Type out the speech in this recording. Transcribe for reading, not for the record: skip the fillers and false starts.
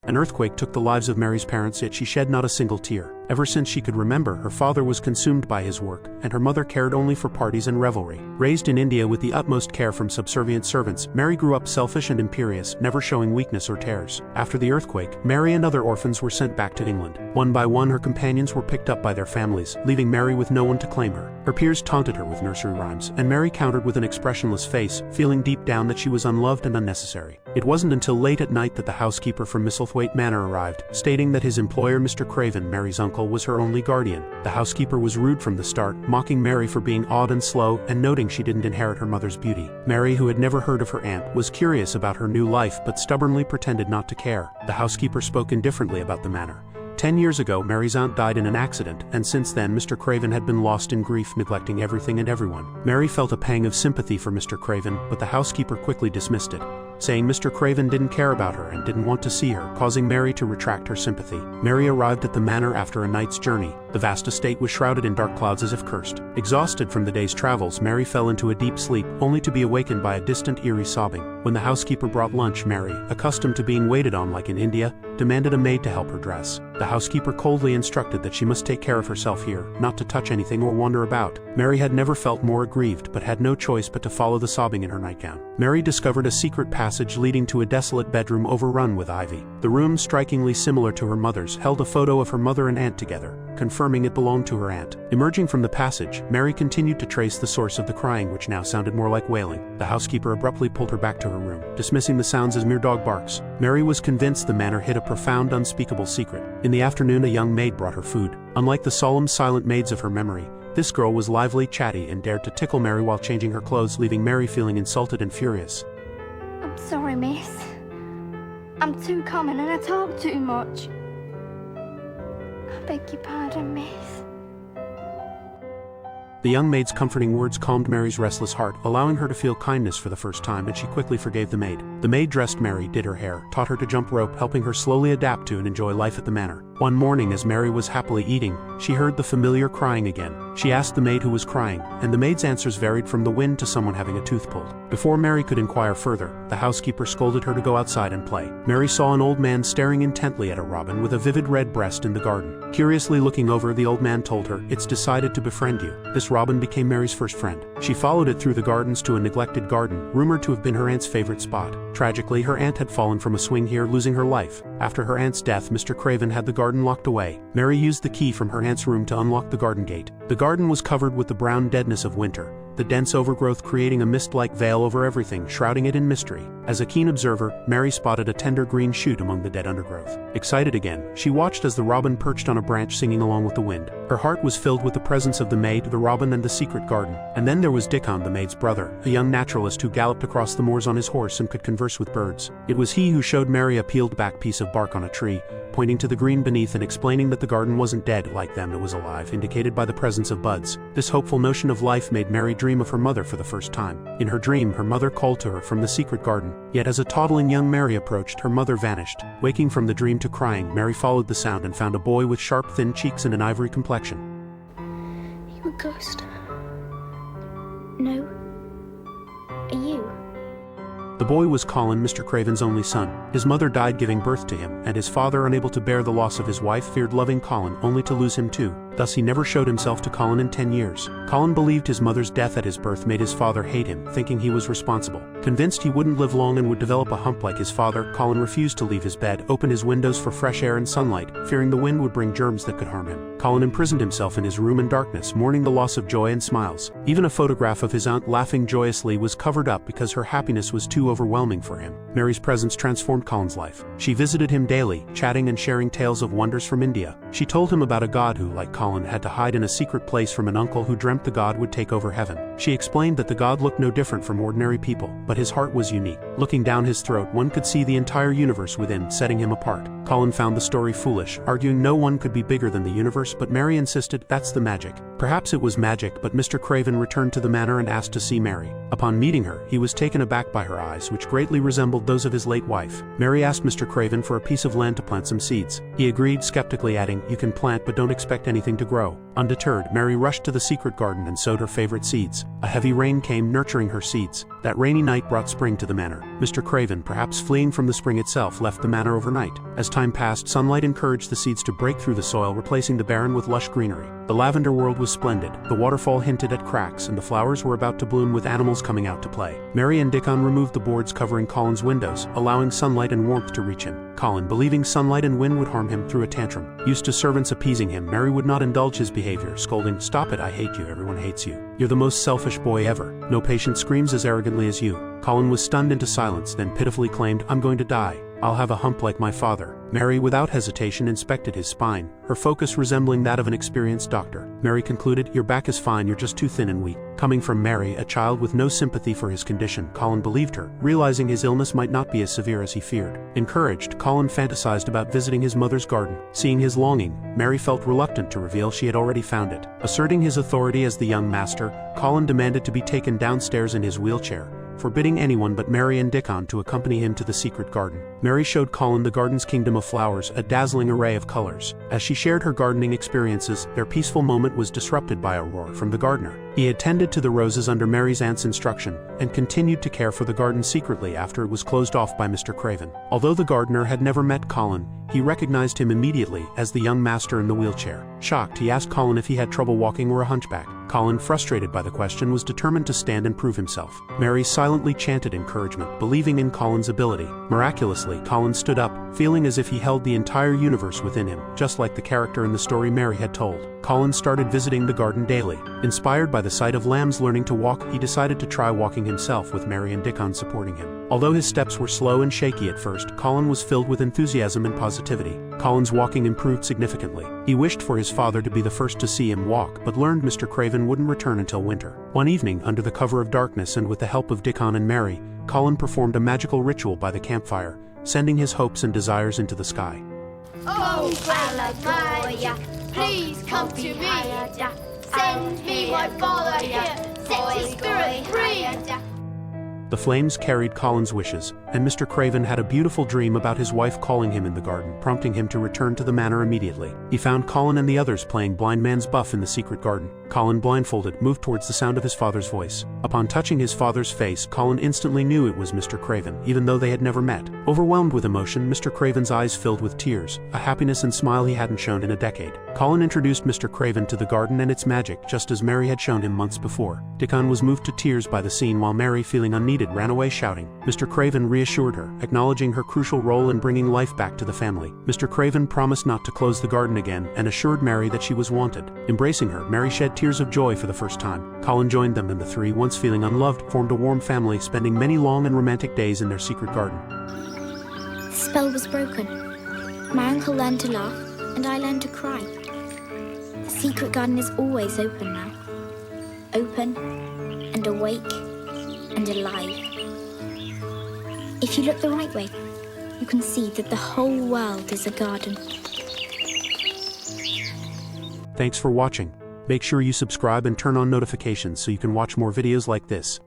An earthquake took the lives of Mary's parents, yet she shed not a single tear. Ever since she could remember, her father was consumed by his work, and her mother cared only for parties and revelry. Raised in India with the utmost care from subservient servants, Mary grew up selfish and imperious, never showing weakness or tears. After the earthquake, Mary and other orphans were sent back to England. One by one, her companions were picked up by their families, leaving Mary with no one to claim her. Her peers taunted her with nursery rhymes, and Mary countered with an expressionless face, feeling deep down that she was unloved and unnecessary. It wasn't until late at night that the housekeeper from Misselthwaite Manor arrived, stating that his employer, Mr. Craven, Mary's uncle, was her only guardian. The housekeeper was rude from the start, mocking Mary for being odd and slow, and noting she didn't inherit her mother's beauty. Mary, who had never heard of her aunt, was curious about her new life but stubbornly pretended not to care. The housekeeper spoke indifferently about the manor. 10 years ago, Mary's aunt died in an accident, and since then Mr. Craven had been lost in grief, neglecting everything and everyone. Mary felt a pang of sympathy for Mr. Craven, but the housekeeper quickly dismissed it, saying Mr. Craven didn't care about her and didn't want to see her, causing Mary to retract her sympathy. Mary arrived at the manor after a night's journey. The vast estate was shrouded in dark clouds as if cursed. Exhausted from the day's travels, Mary fell into a deep sleep, only to be awakened by a distant, eerie sobbing. When the housekeeper brought lunch, Mary, accustomed to being waited on like in India, demanded a maid to help her dress. The housekeeper coldly instructed that she must take care of herself here, not to touch anything or wander about. Mary had never felt more aggrieved, but had no choice but to follow the sobbing in her nightgown. Mary discovered a secret passage leading to a desolate bedroom overrun with ivy. The room, strikingly similar to her mother's, held a photo of her mother and aunt together, confirming it belonged to her aunt. Emerging from the passage, Mary continued to trace the source of the crying, which now sounded more like wailing. The housekeeper abruptly pulled her back to her room, dismissing the sounds as mere dog barks. Mary was convinced the manor hid a profound, unspeakable secret. In the afternoon, a young maid brought her food. Unlike the solemn, silent maids of her memory, this girl was lively, chatty, and dared to tickle Mary while changing her clothes, leaving Mary feeling insulted and furious. I'm sorry, miss. I'm too common and I talk too much. I beg your pardon, miss. The young maid's comforting words calmed Mary's restless heart, allowing her to feel kindness for the first time, and she quickly forgave the maid. The maid dressed Mary, did her hair, taught her to jump rope, helping her slowly adapt to and enjoy life at the manor. One morning, as Mary was happily eating, she heard the familiar crying again. She asked the maid who was crying, and the maid's answers varied from the wind to someone having a tooth pulled. Before Mary could inquire further, the housekeeper scolded her to go outside and play. Mary saw an old man staring intently at a robin with a vivid red breast in the garden. Curiously looking over, the old man told her, "It's decided to befriend you." This robin became Mary's first friend. She followed it through the gardens to a neglected garden, rumored to have been her aunt's favorite spot. Tragically, her aunt had fallen from a swing here, losing her life. After her aunt's death, Mr. Craven had the garden locked away. Mary used the key from her aunt's room to unlock the garden gate. The garden was covered with the brown deadness of winter, the dense overgrowth creating a mist-like veil over everything, shrouding it in mystery. As a keen observer, Mary spotted a tender green shoot among the dead undergrowth. Excited again, she watched as the robin perched on a branch, singing along with the wind. Her heart was filled with the presence of the maid, the robin, and the secret garden. And then there was Dickon, the maid's brother, a young naturalist who galloped across the moors on his horse and could converse with birds. It was he who showed Mary a peeled-back piece of bark on a tree, pointing to the green beneath and explaining that the garden wasn't dead like them, it was alive, indicated by the presence of buds. This hopeful notion of life made Mary dream of her mother for the first time. In her dream, her mother called to her from the secret garden. Yet as a toddling young Mary approached, her mother vanished. Waking from the dream to crying, Mary followed the sound and found a boy with sharp, thin cheeks and an ivory complexion. You a ghost? No. Are you? The boy was Colin, Mr. Craven's only son. His mother died giving birth to him, and his father, unable to bear the loss of his wife, feared loving Colin only to lose him too. Thus he never showed himself to Colin in 10 years. Colin believed his mother's death at his birth made his father hate him, thinking he was responsible. Convinced he wouldn't live long and would develop a hump like his father, Colin refused to leave his bed, opened his windows for fresh air and sunlight, fearing the wind would bring germs that could harm him. Colin imprisoned himself in his room in darkness, mourning the loss of joy and smiles. Even a photograph of his aunt laughing joyously was covered up because her happiness was too overwhelming for him. Mary's presence transformed Colin's life. She visited him daily, chatting and sharing tales of wonders from India. She told him about a god who, like Colin, had to hide in a secret place from an uncle who dreamt the god would take over heaven. She explained that the god looked no different from ordinary people, but his heart was unique. Looking down his throat, one could see the entire universe within, setting him apart. Colin found the story foolish, arguing no one could be bigger than the universe, but Mary insisted that's the magic. Perhaps it was magic, but Mr. Craven returned to the manor and asked to see Mary. Upon meeting her, he was taken aback by her eyes, which greatly resembled those of his late wife. Mary asked Mr. Craven for a piece of land to plant some seeds. He agreed, skeptically adding, "You can plant, but don't expect anything to grow." Undeterred, Mary rushed to the secret garden and sowed her favorite seeds. A heavy rain came, nurturing her seeds. That rainy night brought spring to the manor. Mr. Craven, perhaps fleeing from the spring itself, left the manor overnight. As time passed, sunlight encouraged the seeds to break through the soil, replacing the barren with lush greenery. The lavender world was splendid. The waterfall hinted at cracks, and the flowers were about to bloom with animals coming out to play. Mary and Dickon removed the boards covering Colin's windows, allowing sunlight and warmth to reach him. Colin, believing sunlight and wind would harm him, threw a tantrum. Used to servants appeasing him, Mary would not indulge his behavior, scolding, "Stop it, I hate you, everyone hates you. You're the most selfish boy ever. No patient screams as arrogantly as you." Colin was stunned into silence, then pitifully claimed, "I'm going to die. I'll have a hump like my father." Mary, without hesitation, inspected his spine, her focus resembling that of an experienced doctor. Mary concluded, "Your back is fine, you're just too thin and weak." Coming from Mary, a child with no sympathy for his condition, Colin believed her, realizing his illness might not be as severe as he feared. Encouraged, Colin fantasized about visiting his mother's garden. Seeing his longing, Mary felt reluctant to reveal she had already found it. Asserting his authority as the young master, Colin demanded to be taken downstairs in his wheelchair, forbidding anyone but Mary and Dickon to accompany him to the secret garden. Mary showed Colin the garden's kingdom of flowers, a dazzling array of colors. As she shared her gardening experiences, their peaceful moment was disrupted by a roar from the gardener. He had tended to the roses under Mary's aunt's instruction, and continued to care for the garden secretly after it was closed off by Mr. Craven. Although the gardener had never met Colin, he recognized him immediately as the young master in the wheelchair. Shocked, he asked Colin if he had trouble walking or a hunchback. Colin, frustrated by the question, was determined to stand and prove himself. Mary silently chanted encouragement, believing in Colin's ability. Miraculously, Colin stood up, feeling as if he held the entire universe within him, just like the character in the story Mary had told. Colin started visiting the garden daily. Inspired by the sight of lambs learning to walk, he decided to try walking himself, with Mary and Dickon supporting him. Although his steps were slow and shaky at first, Colin was filled with enthusiasm and positivity. Colin's walking improved significantly. He wished for his father to be the first to see him walk, but learned Mr. Craven wouldn't return until winter. One evening, under the cover of darkness and with the help of Dickon and Mary, Colin performed a magical ritual by the campfire, sending his hopes and desires into the sky. Oh, Allegoria, please come to me. Send me my father here. Set his spirit free. The flames carried Colin's wishes, and Mr. Craven had a beautiful dream about his wife calling him in the garden, prompting him to return to the manor immediately. He found Colin and the others playing blind man's buff in the secret garden. Colin, blindfolded, moved towards the sound of his father's voice. Upon touching his father's face, Colin instantly knew it was Mr. Craven, even though they had never met. Overwhelmed with emotion, Mr. Craven's eyes filled with tears, a happiness and smile he hadn't shown in a decade. Colin introduced Mr. Craven to the garden and its magic, just as Mary had shown him months before. Dickon was moved to tears by the scene, while Mary, feeling unneeded, ran away shouting. Mr. Craven reassured her, acknowledging her crucial role in bringing life back to the family. Mr. Craven promised not to close the garden again and assured Mary that she was wanted. Embracing her, Mary shed tears of joy for the first time. Colin joined them, and the three, once feeling unloved, formed a warm family, spending many long and romantic days in their secret garden. The spell was broken. My uncle learned to laugh, and I learned to cry. The secret garden is always open now. Open, and awake, and alive. If you look the right way, you can see that the whole world is a garden. Thanks for watching. Make sure you subscribe and turn on notifications so you can watch more videos like this.